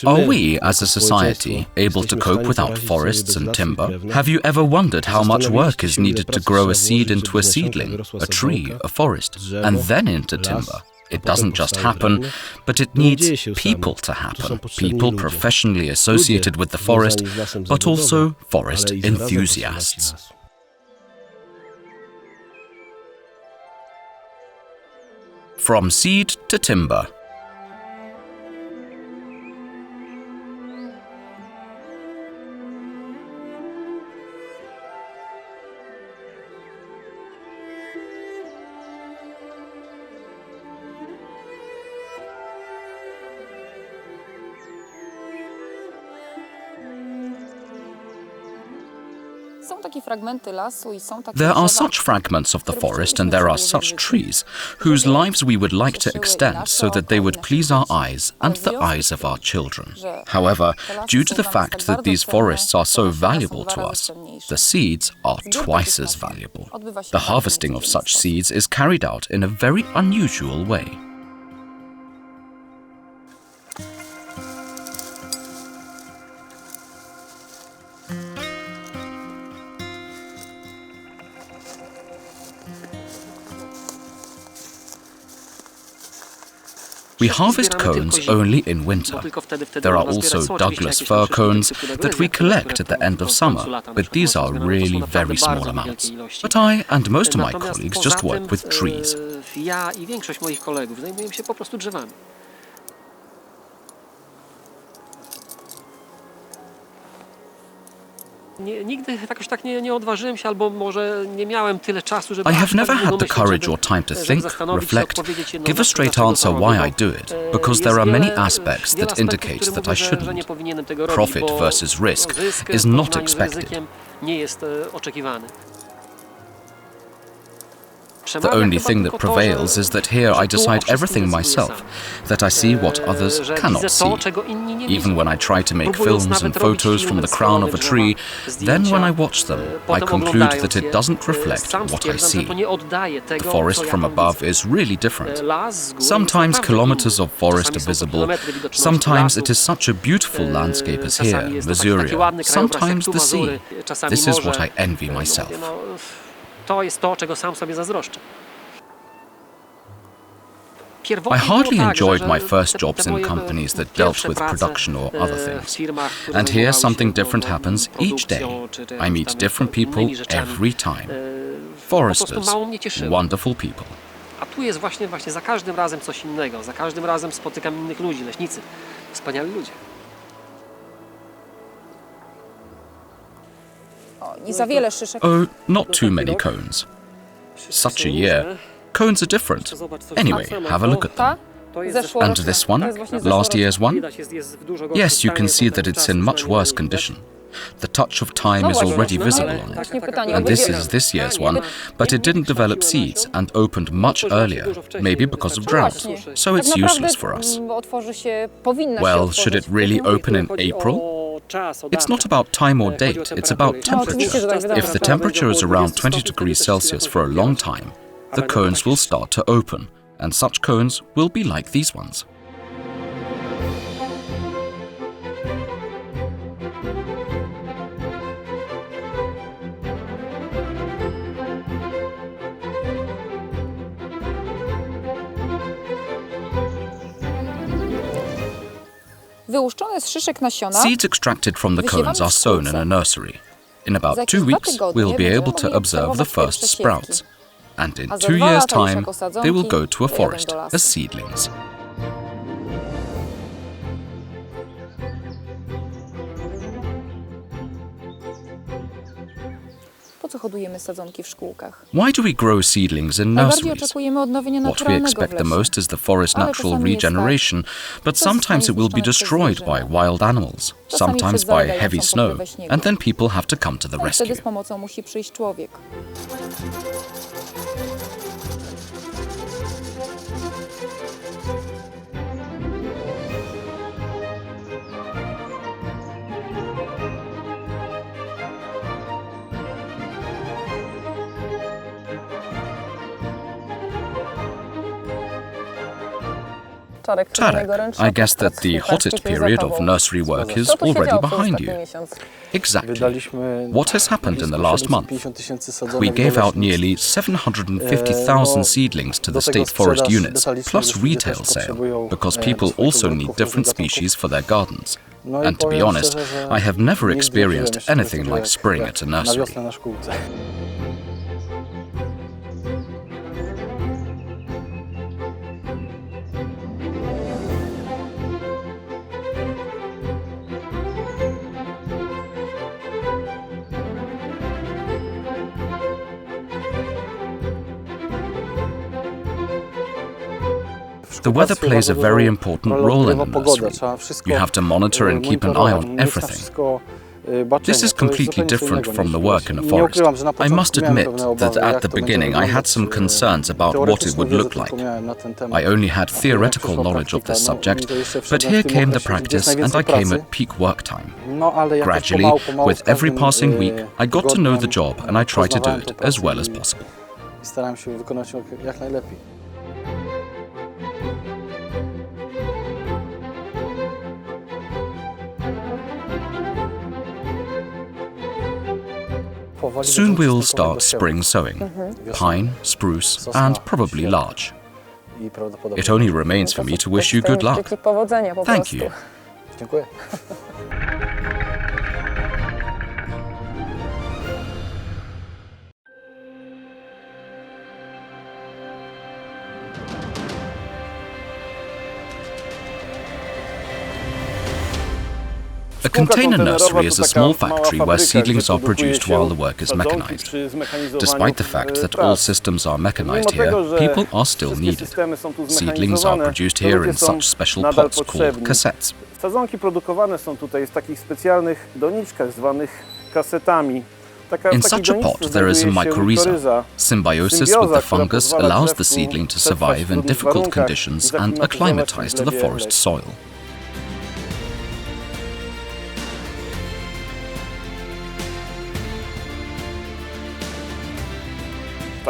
Are we, as a society, able to cope without forests and timber? Have you ever wondered how much work is needed to grow a seed into a seedling, a tree, a forest, and then into timber? It doesn't just happen, but it needs people to happen. People professionally associated with the forest, but also forest enthusiasts. From seed to timber. There are such fragments of the forest and there are such trees whose lives we would like to extend so that they would please our eyes and the eyes of our children. However, due to the fact that these forests are so valuable to us, the seeds are twice as valuable. The harvesting of such seeds is carried out in a very unusual way. We harvest cones only in winter. There are also Douglas fir cones that we collect at the end of summer, but these are really very small amounts. But I and most of my colleagues just work with trees. I have never had the courage or time to think, reflect, give a straight answer why I do it, because there are many aspects that indicate that I shouldn't. Profit versus risk is not expected. The only thing that prevails is that here I decide everything myself, that I see what others cannot see. Even when I try to make films and photos from the crown of a tree, then when I watch them, I conclude that it doesn't reflect what I see. The forest from above is really different. Sometimes kilometers of forest are visible, sometimes it is such a beautiful landscape as here, Missouri, sometimes the sea. This is what I envy myself. To jest to, czego sam sobie zazdroszczę. I hardly enjoyed my first jobs in companies that dealt with production or other things. And here something different happens each day. I meet different people every time. Foresters, wonderful people. A tu jest właśnie za każdym razem coś innego. Za każdym razem spotykam innych ludzi, leśnicy. Wspaniali ludzie. Oh, not too many cones. Such a year. Cones are different. Anyway, have a look at them. And this one? Last year's one? Yes, you can see that it's in much worse condition. The touch of time is already visible on it. And this is this year's one, but it didn't develop seeds and opened much earlier, maybe because of drought. So it's useless for us. Well, should it really open in April? It's not about time or date, it's about temperature. If the temperature is around 20 degrees Celsius for a long time, the cones will start to open, and such cones will be like these ones. Seeds extracted from the cones are sown in a nursery. In about 2 weeks, we'll be able to observe the first sprouts. And in 2 years' time, they will go to a forest as seedlings. co hodujemy sadzonki w szkółkach? Why do we grow seedlings in Najbardziej nurseries? oczekujemy odnowienia What we naturalnego w expect the lesie. most is the forest Ale natural czasami jest tak, regeneration, but że sometimes it will be zostanie destroyed zniszczone by przez wild animals, Czasami sometimes przez by zalegającą heavy snow, pokrywę śniegu. and then people have to come to the No i wtedy z rescue. pomocą musi przyjść człowiek. Tarek, I guess that the hottest period of nursery work is already behind you. Exactly. What has happened in the last month? We gave out nearly 750,000 seedlings to the state forest units, plus retail sale, because people also need different species for their gardens. And to be honest, I have never experienced anything like spring at a nursery. The weather plays a very important role in a nursery. You have to monitor and keep an eye on everything. This is completely different from the work in a forest. I must admit that at the beginning I had some concerns about what it would look like. I only had theoretical knowledge of this subject, but here came the practice and I came at peak work time. Gradually, with every passing week, I got to know the job and I tried to do it as well as possible. Soon we'll start spring sowing. Pine, spruce, and probably larch. It only remains for me to wish you good luck. Thank you. A container nursery is a small factory where seedlings are produced while the work is mechanized. Despite the fact that all systems are mechanized here, people are still needed. Seedlings are produced here in such special pots called cassettes. Sadzonki produkowane są tutaj w takich specjalnych doniczkach zwanych kasetami. In such a pot there is a mycorrhiza. Symbiosis with the fungus allows the seedling to survive in difficult conditions and acclimatize to the forest soil.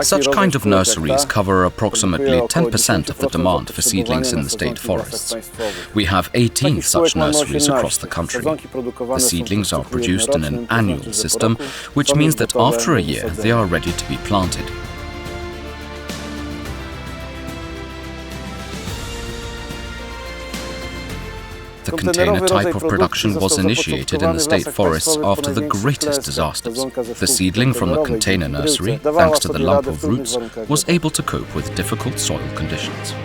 Such kind of nurseries cover approximately 10% of the demand for seedlings in the state forests. We have 18 such nurseries across the country. The seedlings are produced in an annual system, which means that after a year they are ready to be planted. The container type of production was initiated in the state forests after the greatest disasters. The seedling from the container nursery, thanks to the lump of roots, was able to cope with difficult soil conditions.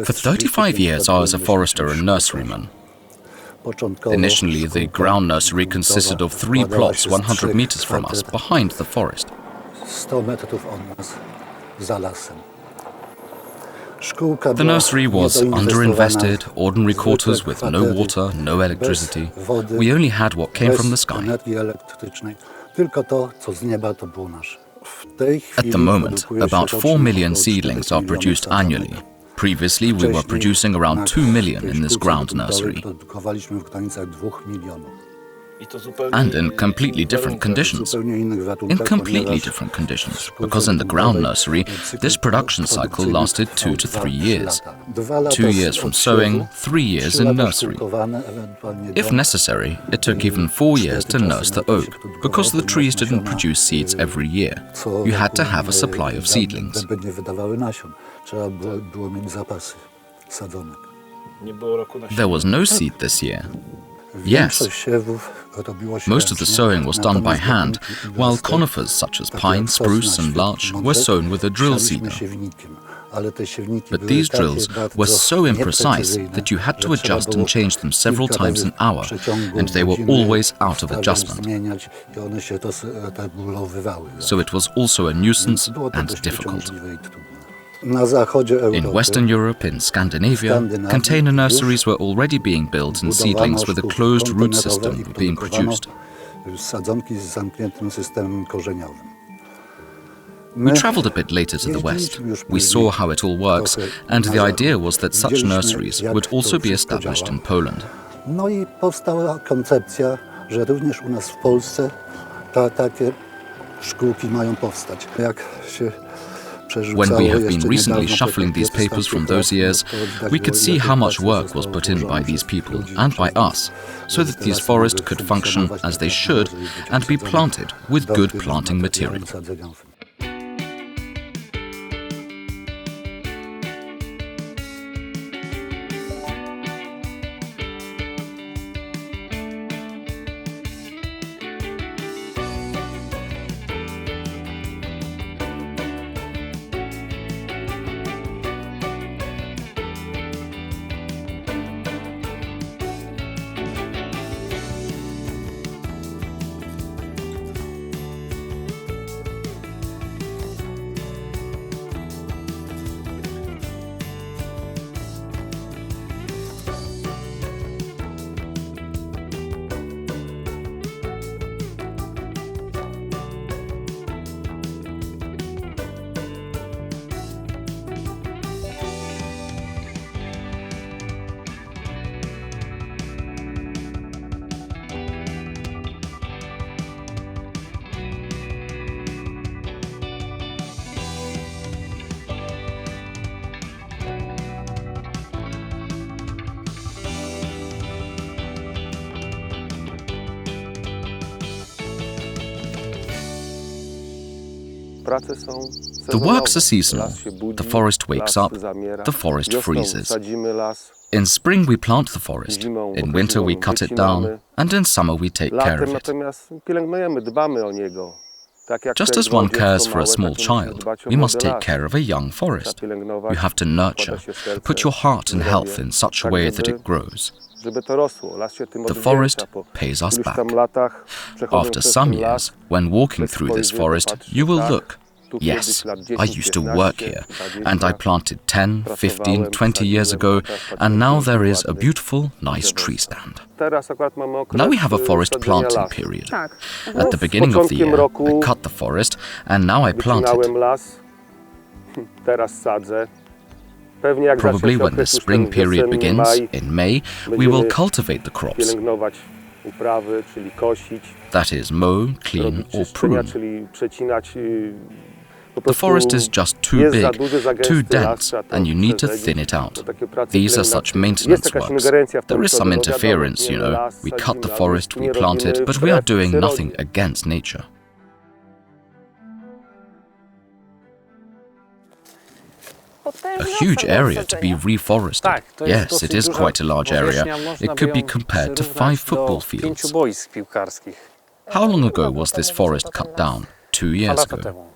For 35 years I was a forester and nurseryman. Initially, the ground nursery consisted of 3 plots 100 meters from us, behind the forest. The nursery was underinvested, ordinary quarters with no water, no electricity. We only had what came from the sky. At the moment, about 4 million seedlings are produced annually. Previously, we were producing around 2 million in this ground nursery. And in completely different conditions. In completely different conditions, because in the ground nursery, this production cycle lasted 2 to 3 years. 2 years from sowing, 3 years in nursery. If necessary, it took even 4 years to nurse the oak, because the trees didn't produce seeds every year. You had to have a supply of seedlings. There was no seed this year. Yes. Most of the sowing was done by hand, while conifers such as pine, spruce and larch were sown with a drill seeder. But these drills were so imprecise that you had to adjust and change them several times an hour, and they were always out of adjustment. So it was also a nuisance and difficult. In Western Europe, in Scandinavia, container nurseries were already being built and seedlings with a closed root system were being produced. We travelled a bit later to the west. We saw how it all works, and the idea was that such nurseries would also be established in Poland. No i powstała koncepcja, że również u nas w Polsce takie szkółki mają powstać. Jak się When we have been recently shuffling these papers from those years, we could see how much work was put in by these people and by us, so that these forests could function as they should and be planted with good planting material. The works are seasonal. The forest wakes up, the forest freezes. In spring we plant the forest, in winter we cut it down, and in summer we take care of it. Just as one cares for a small child, we must take care of a young forest. You have to nurture, put your heart and health in such a way that it grows. The forest pays us back. After some years, when walking through this forest, you will look. Yes, I used to work here, and I planted 10, 15, 20 years ago, and now there is a beautiful, nice tree stand. Now we have a forest planting period. At the beginning of the year, I cut the forest, and now I plant it. Probably when the spring period begins, in May, we will cultivate the crops. That is, mow, clean or prune. The forest is just too big, too dense, and you need to thin it out. These are such maintenance works. There is some interference, you know. We cut the forest, we plant it, but we are doing nothing against nature. A huge area to be reforested. Yes, it is quite a large area. It could be compared to 5 football fields. How long ago was this forest cut down? 2 years ago.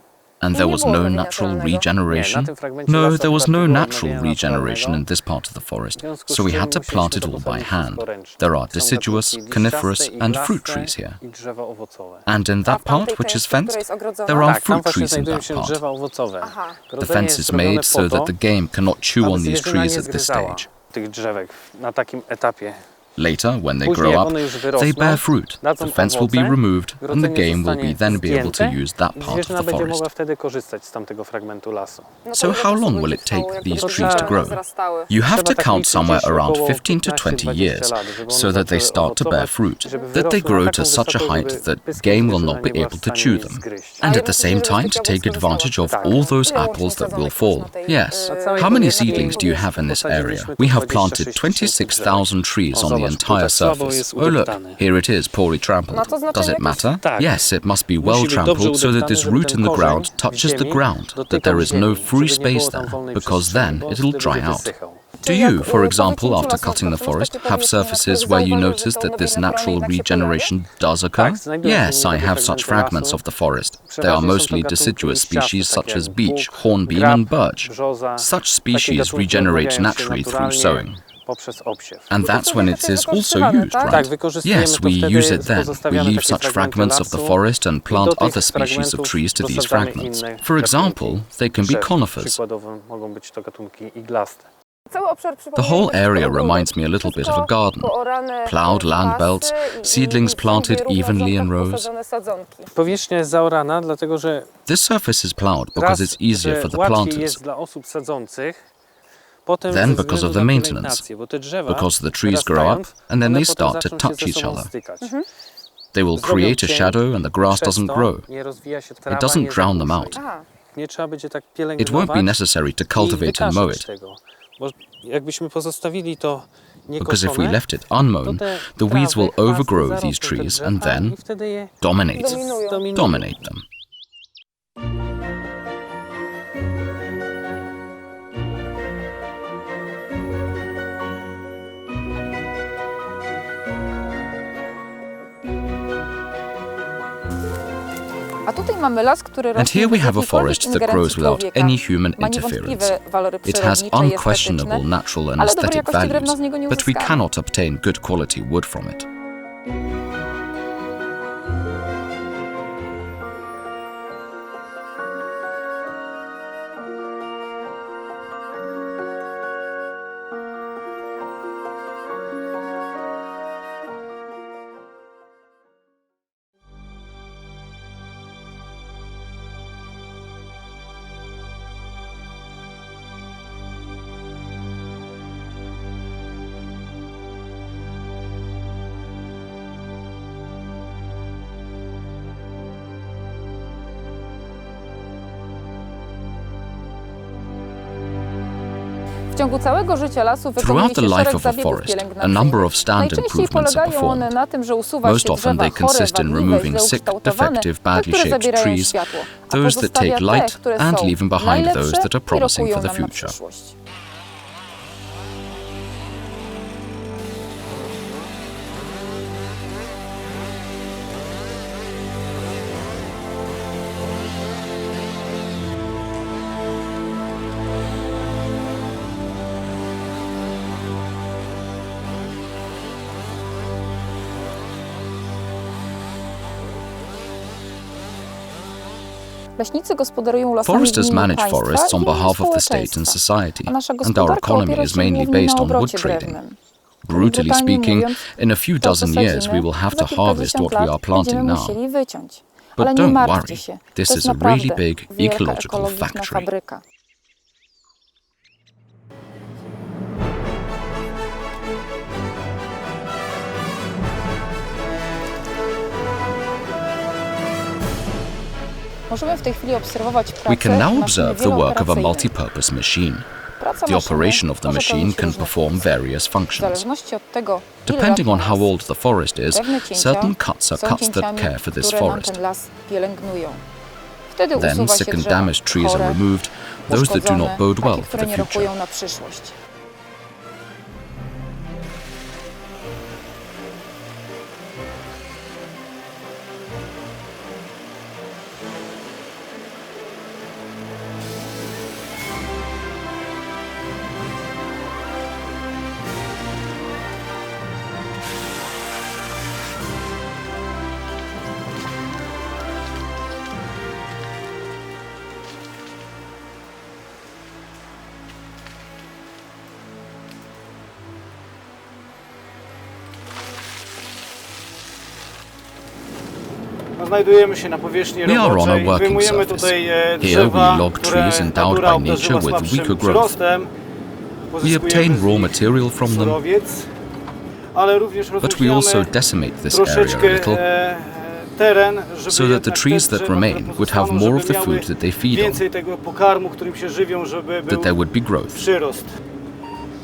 And there was no natural regeneration? No, there was no natural regeneration in this part of the forest, so we had to plant it all by hand. There are deciduous, coniferous and fruit trees here. And in that part, which is fenced, there are fruit trees in that part. The fence is made so that the game cannot chew on these trees at this stage. Later, when they Później, grow jak up, one już they wyrosną, bear fruit. dadzą The fence will be owoce, removed, and the grodzenie game will zostanie then be able to zdjęte use that i part of zwierzyna the będzie forest. mogła wtedy korzystać z tamtego fragmentu lasu. So how long will it take these trees to grow? You have to count somewhere around 15 to 20 years, so that they start to bear fruit, that they grow to such a height that game will not be able to chew them, and at the same time to take advantage of all those apples that will fall. Yes. How many seedlings do you have in this area? We have planted 26,000 trees on the entire surface. Oh look, here it is, poorly trampled. Does it matter? Yes, it must be well trampled so that this root in the ground touches the ground, that there is no free space there, because then it'll dry out. Do you, for example, after cutting the forest, have surfaces where you notice that this natural regeneration does occur? Yes, I have such fragments of the forest. They are mostly deciduous species such as beech, hornbeam and birch. Such species regenerate naturally through sowing. And that's when it is also used, right? Yes, we use it then. We leave such fragments of the forest and plant other species of trees to these fragments. For example, they can be conifers. The whole area reminds me a little bit of a garden. Plowed land belts, seedlings planted evenly in rows. Powierzchnia jest zaorana, dlatego że This surface is plowed because it's easier for the planters. jest dla osób sadzących. Potem Then ze because of względu the na maintenance, pielęgnację, bo te drzewa because the trees grow up and then they start to touch each other. They will create a shadow and the grass doesn't grow. It doesn't drown them out. Nie trzeba będzie tak It pielęgnować won't be necessary to cultivate and mow wykaszać it, tego, bo jakbyśmy pozostawili to because if we niekoszone, left it unmown, to te the weeds will trawy, chwasty overgrow zarosną these te trees drzewa and then i wtedy je dominate dominują. them. A tutaj mamy las, który And rośnie here we bez have a jakiejkolwiek forest that ingerencji grows without człowieka. any human Ma interference. niewątpliwe walory It has przyrodnicze i unquestionable estetyczne, natural and ale dobrej aesthetic jakości drewna values, z niego nie but we uzyskamy. cannot obtain good quality wood from it. W ciągu całego życia lasu wykonuje Throughout the się life szereg of a zabiegów forest, a pielęgnacyjnych. number of stand Najczęściej improvements are polegają one performed. na tym, że usuwa się Most often drzewa they consist chore, in wadliwe, removing źle sick, ukształtowane, defective, te, badly które shaped zabierają trees, światło, a those that pozostawia take te, light które and są leave them behind najlepsze those that are i promising for rokują the nam na future. przyszłość. Leśnicy gospodarują lasami w Foresters imieniu manage państwa forests on i w imieniu behalf of the state and społeczeństwa. society, A nasza and our gospodarka economy opiera is się mainly głównie based na on wood obrocie trading. drewnem. Brutally Brutalnie speaking, mówiąc, in a few to, co dozen years we sadzimy, will have za to harvest kilkadziesiąt what we lat are planting będziemy now. musieli wyciąć. But Ale nie don't martwcie worry, się, this to is jest a really naprawdę big wielka ecological ekologiczna factory. fabryka. Możemy w tej chwili obserwować pracę We can now maszyny observe the work of a wielooperacyjnej. multi-purpose machine. Praca The maszyny operation of the może machine pełnić can różne perform funkcje. various W functions. zależności od tego, ile Depending lat on ma how las, old the forest is, pewne cięcia certain cuts are są cuts that cięciami, care for this które nam forest. ten las pielęgnują. Wtedy Then usuwa się sick and drzewa damaged trees are chore, removed, those that do not uszkodzone, bode well takie, for które the nie future. rokują na przyszłość. Znajdujemy się na powierzchni We are on a roboczej. working Wyjmujemy surface. tutaj Here drzewa, we log które trees endowed natura by nature obdarzyła with słabszym weaker growth. przyrostem. We Pozyskujemy obtain z raw nich material from them, surowiec, ale również but we also rozluźniamy decimate this area a troszeczkę little teren, żeby so that the jednak trees te that drzewa, remain które would have pozostaną, more of żeby the miały food that they feed on, więcej tego pokarmu, którym się żywią, żeby był that there would be growth. przyrost.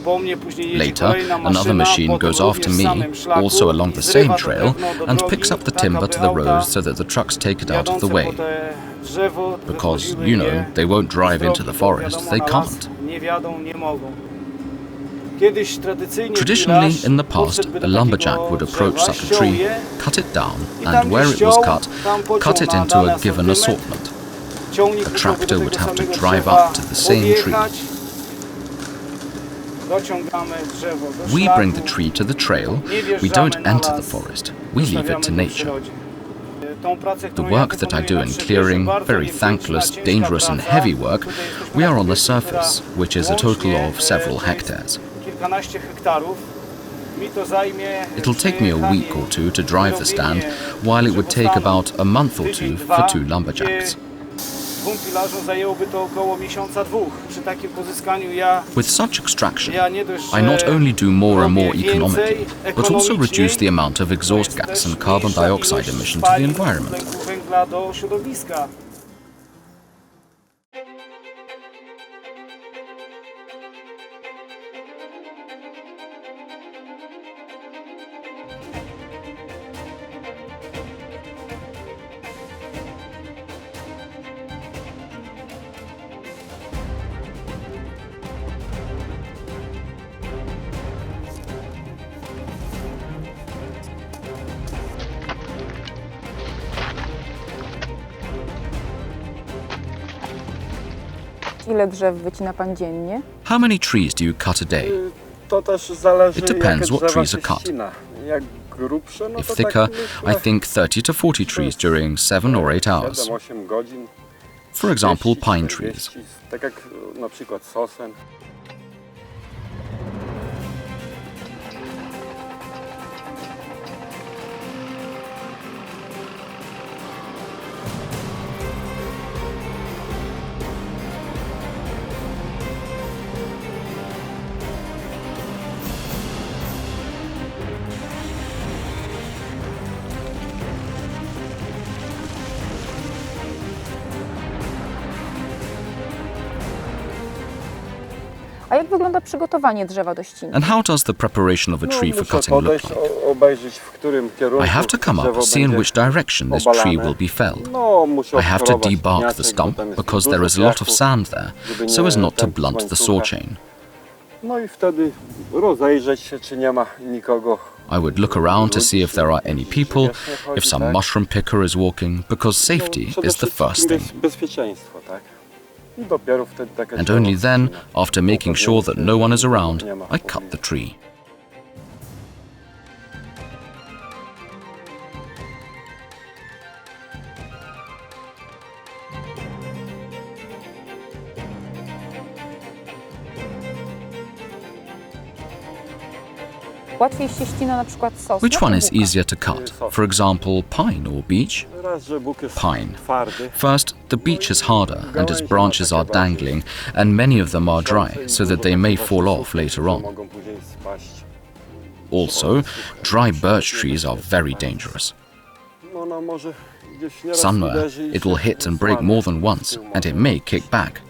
Po mnie później jedzie Later, kolejna maszyna, another machine potem goes after również me, samym szlaku also along the i zrywa same to trail, drewno do and drogi, picks up the tak, timber aby to the auta road so that the trucks take it out of the jadące way. po te drzewo Because, wychodziły you know, je they won't z drive drogi, into the bo forest, wiadomo, they na las can't. nie wjadą, nie mogą. Kiedyś tradycyjnie Traditionally, dealerz in the past, podszedłby a do lumberjack takiego would approach drzewa, such a ściął tree, je cut it down, i and tam, where gdzie it was ściął, cut, tam cut pociął it na into a dany given asortyment. assortment. Ciągnik The musiałby do tractor tego would have to samego drive drzewa up to the same tree. podjechać. Dociągamy drzewo do We szlaku. bring the tree to the trail, Nie we wjeżdżamy don't na enter the las. forest, we leave it to Zostawiamy nature. przyrodzie. Tą pracę, The którą ja work that I wykonuję do na in Trzebieży, clearing, bardzo very niebezpieczna, thankless, ciężka dangerous and praca. heavy work, Tutaj jesteśmy we na are on the powierzchni, surface, która which is a total łącznie, of several to jest hectares. kilkanaście hektarów. Mi to zajmie It'll take me a week or two to drive the stand, while it would take about a month or two for 2 lumberjacks. Dwóm pilarzom zajęłoby to około miesiąca, dwóch. Przy takim pozyskaniu ja With such extraction, nie dość, I not że only do more and more robię więcej, economically, but also ekonomiczniej, reduce the amount of exhaust to jest gas też and carbon mniejsza dioxide ilość emission to the spalin environment. tlenku węgla do środowiska. Ile drzew wycina pan dziennie? How many trees do you cut a day? To też zależy, It depends jakie what drzewa trees się are cut. ścina. Jak grubsze, no If to thicker, tak I myślę, think 30 to 40 trees during 7 or 8 hours. 7-8 godzin. For example, 30, pine 40, trees. Tak jak na przykład sosen. A jak wygląda przygotowanie drzewa do ściny? And how does the preparation of a tree for Muszę cutting look podejść, like? obejrzeć, w którym kierunku I have to come drzewo up, see in będzie which direction this obalane. tree will be felled. No, muszę I have to obserwować debark the piasek, stump bo tam jest because dużo there is a lot of piasku, sand there, żeby so nie as not to tępić blunt the łańcucha. saw chain. No i wtedy rozejrzeć się, czy nie ma nikogo. I would look around to see if there are any people, if some mushroom picker is walking, because safety Przede is the wszystkim first thing. bezpieczeństwo, tak? I dopiero wtedy taka And drzewo only then, ścina. after making sure that no one is around, Nie ma I cut the tree. Łatwiej się ścina na przykład sosnę Which one czy is buka? easier to cut? For example, pine or beech? Raz, że Bóg jest Pine. twardy. First, the beech is harder and its branches are dangling, and many of them are dry, so that they may fall off later on. Mogą później spaść. Also, dry birch trees are very dangerous. No, może gdzieś nieraz Somewhere, uderzy i it will się hit and break złamie. more than once, and it may kick back.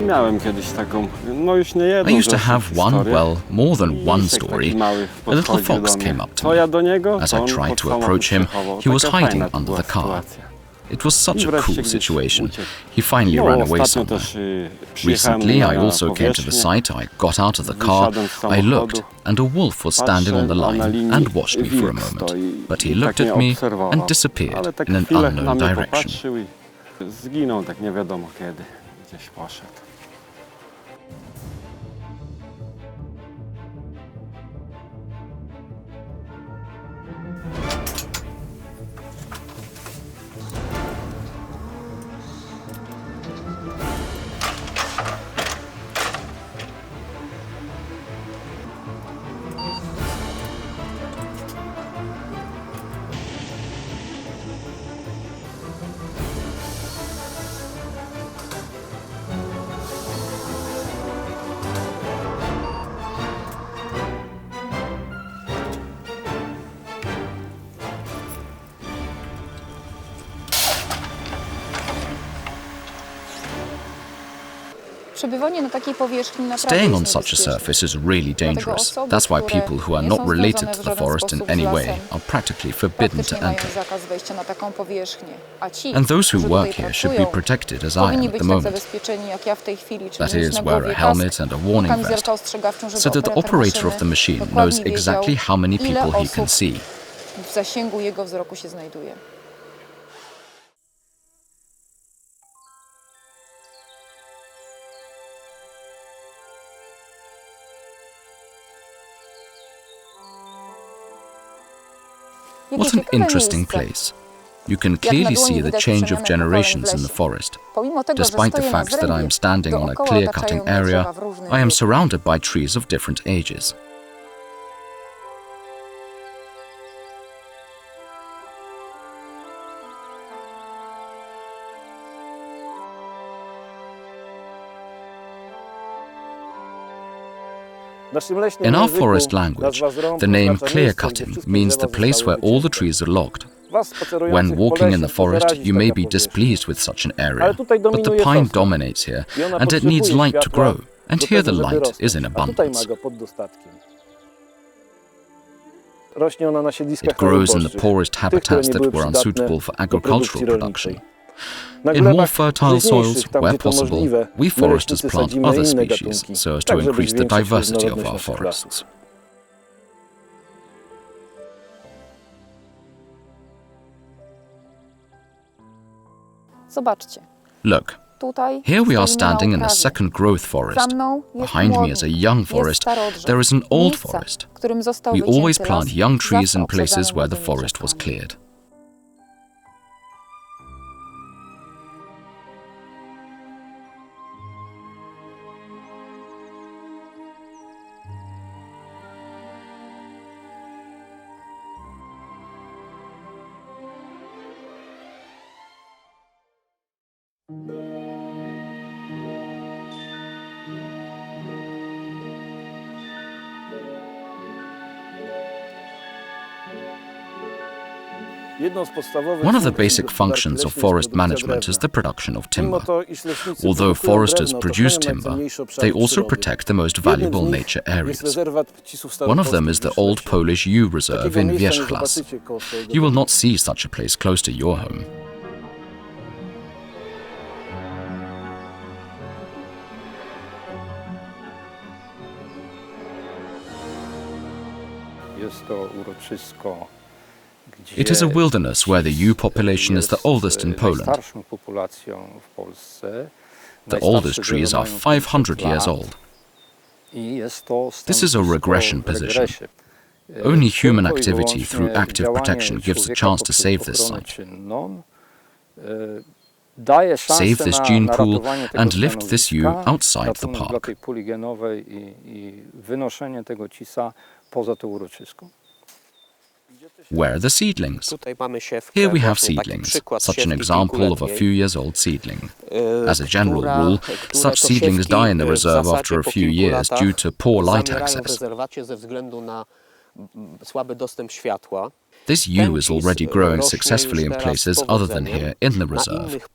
Miałem kiedyś taką, no już nie jedną I used to zresztą have one, historię. well, more than one Lisek story. taki mały A little podchodził fox do mnie. came up to To ja me. do niego, As to I on tried pod to samochód approach him, przechował. he was Taka hiding fajna to under była the car. sytuacja. It was such I a wreszcie cool gdzieś situation. uciekł. He finally No, ran away ostatnio somewhere. też przyjechałem Recently, I na also came to the powierzchnię. site, I got out of the car, Wysiadłem z I samochodu, looked, and a wolf was standing on the patrzę, a na line linii and watched me for a wilk moment. stoi But he i looked tak at mnie me obserwował. and disappeared Ale tak in an chwilę na unknown mnie direction. popatrzył i zginął, tak nie wiadomo kiedy, gdzieś poszedł. Przebywanie na takiej powierzchni naprawdę Staying on jest such a niebezpieczne. surface is really dangerous. osoby, That's why które people who are nie not są related związane to w the żaden forest in sposób z any way lasem, are practically forbidden to praktycznie mają enter. zakaz wejścia na taką powierzchnię, a ci, And those who którzy work tutaj here should be pracują, protected as I am powinni at być the tak moment. zabezpieczeni jak ja w tej chwili, czyli That mieć is, na wear głowie a helmet and a warning kamizelkę vest, ostrzegawczą, żeby so that the operator operator of the maszyny machine dokładnie knows exactly how many wiedział, ile people he can osób see. w zasięgu jego wzroku się znajduje. Jakie What an ciekawe interesting miejsce. place. You can Jak na clearly dłoni see the widać change of przemianę pokoleń generations w in the lesie. forest. Pomimo tego, że Despite the stoję na fact that I am zrębie, standing on a dookoła clear-cutting otaczają mnie area, drzewa w różnym I am wieku. surrounded by trees of different ages. In our forest language, the name clear-cutting means the place where all the trees are logged. When walking in the forest, you may be displeased with such an area, but the pine dominates here, and it needs light to grow, and here the light is in abundance. It grows in the poorest habitats that were unsuitable for agricultural production. In more fertile soils, where possible, we foresters plant other species so as to increase the diversity of our forests. Zobaczcie, Look, tutaj here we are stoimy standing na in a uprawie. second growth forest. Za mną jest Behind me is a młodnik, young jest forest. starodrzew. There is an old Miejsca, forest. w którym został We wycięty always las, plant young trees zawsze in places obsadzany where the młodymi forest was drzewkami. cleared. One of the basic functions of forest management is the production of timber. Although foresters produce timber, they also protect the most valuable nature areas. One of them is the old Polish yew reserve in Wierzchlas. You will not see such a place close to your home. It is a wilderness where the yew population is the oldest in Poland. The oldest trees are 500 years old. This is a regression position. Only human activity through active protection gives a chance to save this site. Save this gene pool and lift this yew outside the park. Where are the seedlings? Here we have seedlings, such an example of a few years old seedling. As a general rule, such seedlings die in the reserve after a few years due to poor light access. This yew is already growing successfully in places other than here in the reserve.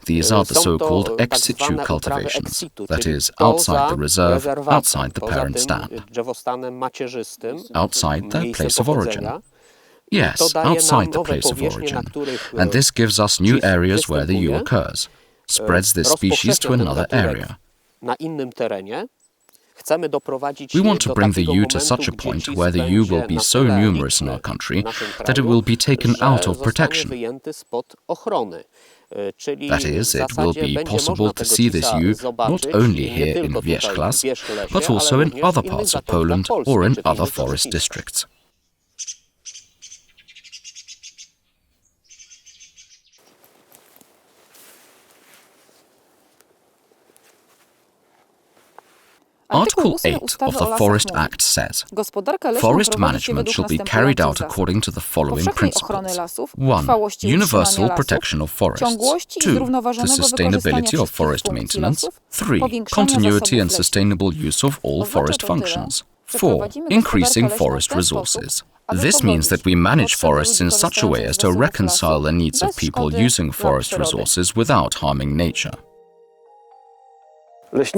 These are the so-called ex situ cultivations, that is, outside the reserve, outside the parent stand, outside the place of origin. Yes, outside the place of origin. And this gives us new areas where the yew occurs, spreads this species to another area. We want to bring the yew to such a point where the yew will be so numerous in our country that it will be taken out of protection. That is, it will be possible to see this yew not only here in Wierzchlas, but also in other parts of Poland or in other forest districts. Article 8 of the Forest Act says, forest management shall be carried out according to the following principles. 1. Universal protection of forests. 2. The sustainability of forest maintenance. 3. Continuity and sustainable use of all forest functions. 4. Increasing forest resources. This means that we manage forests in such a way as to reconcile the needs of people using forest resources without harming nature.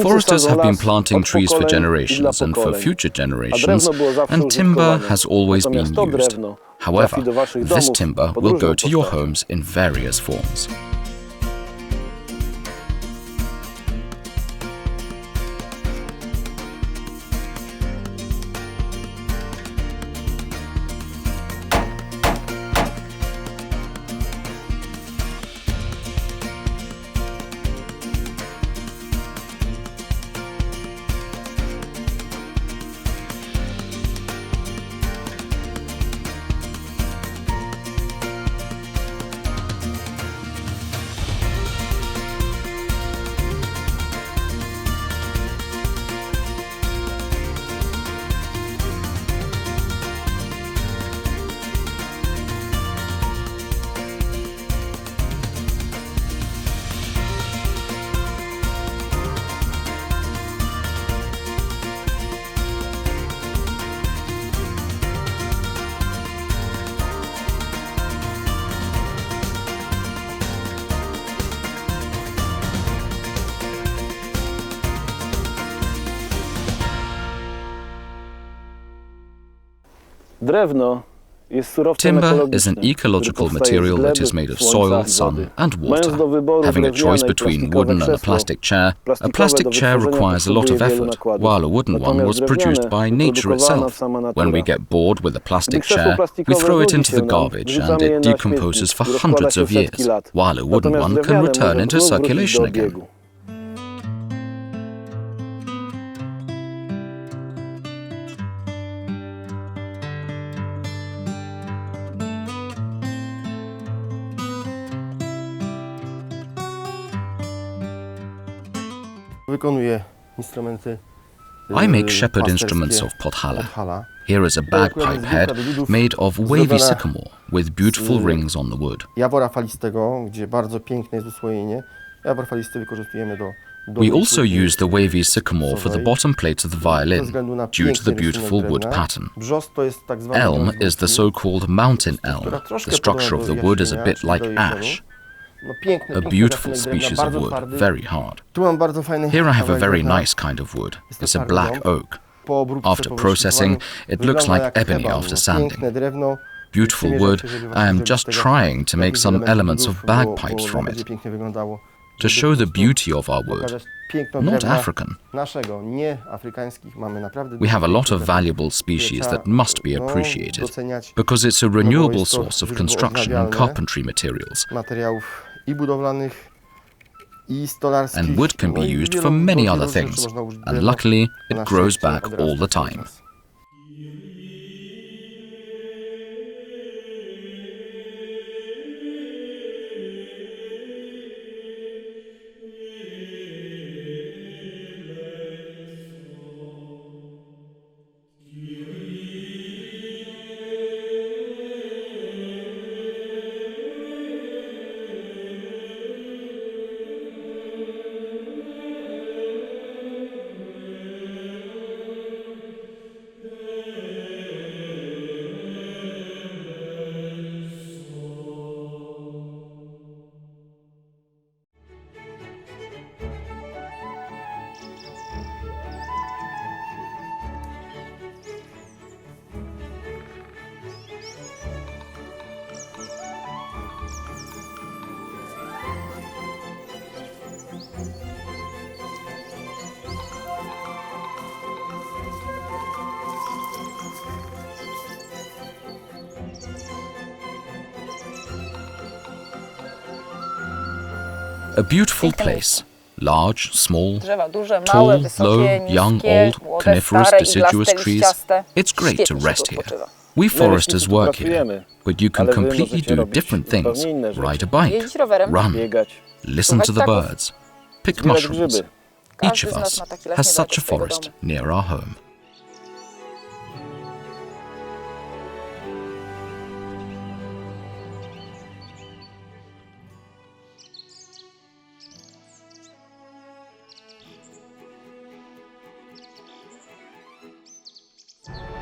Foresters have been planting trees for generations and for future generations, and timber has always been used. However, this timber will go to your homes in various forms. Drewno jest surowcem Timber ekologicznym, is an ecological który powstaje z material that gleby, is made of słońca soil, i sun, wody. and Mając do water. wyboru Having a choice drewniane i between plastikowe wooden and a krzesło, plastic chair, a plastikowe plastic do chair wytworzenia requires a lot of potrzebuje wielu effort, nakładów. while a wooden one Natomiast was produced drewniane by nature wyprodukowana itself. sama natura. When we get bored with a Gdy plastic krzesło chair, we plastikowe throw it nudzi into się the nam, garbage and wrzucamy je it na decomposes śmietnik, for który rozkłada hundreds się of setki years, lat. while a wooden Natomiast one can drewniane return może into znów wrócić circulation do again. obiegu. Wykonuję instrumenty I make shepherd pasterskie instruments of Podhala. Podhala. Here is a bagpipe head made of wavy sycamore with beautiful rings on the wood. Jawora falistego, gdzie bardzo piękne jest usłojenie. Jawor falisty wykorzystujemy do We also use the wavy sycamore for the bottom plates of the violin, due to the beautiful wood pattern. Brzost to jest tak zwany Elm brzost is the górski. so-called mountain elm. The structure of the wood is a bit like ash, No, piękny, a piękny beautiful gatunek drewna, species of bardzo wood, twardy. very hard. Tu mam bardzo fajny Here I have a kawałek very drewna. nice kind of wood. Jest to It's a twardy black dąb. oak. Po obróbce, After po processing, wyszlifowaniu it looks wygląda like jak ebony heban. after No, sanding. piękne drewno. Beautiful Przymierzam wood, się, żeby I am zrobić just tego trying to make jakiś some element elements of budów, bagpipes bo from będzie it, pięknie wyglądało. to Żeby show po the prostu beauty of our wood. pokazać piękno Not drewna African. naszego, nie afrykańskich. Mamy naprawdę We have a lot of piękne valuable species that must be appreciated, doceniać because it's a bo renewable jest to source of źródło construction and odnawialne carpentry materials, materiałów i budowlanych, i stolarskich. and wood can no be i used wielu- for many do other wielu rzeczy things, można użyć and drewno. luckily it Na grows szczęście back odrasta all the cały time. czas. A beautiful place. Large, small, Drzewa duże, tall, małe, low, wysokie, young, niskie, old, młode, coniferous, stare, deciduous iglaste, trees. liściaste. It's great to Świetnie się rest tu here. odpoczywa. We foresters tu work here, pracujemy, but you can ale wy completely możecie do robić different things. zupełnie inne rzeczy. Ride a bike, Jeździć rowerem, run, biegać, listen to the Słuchać ptaków. birds, pick zbierać mushrooms. grzyby. Each Każdy of z nas us ma taki las has niedaleko such a swojego forest domu. near our home. Dziękuję.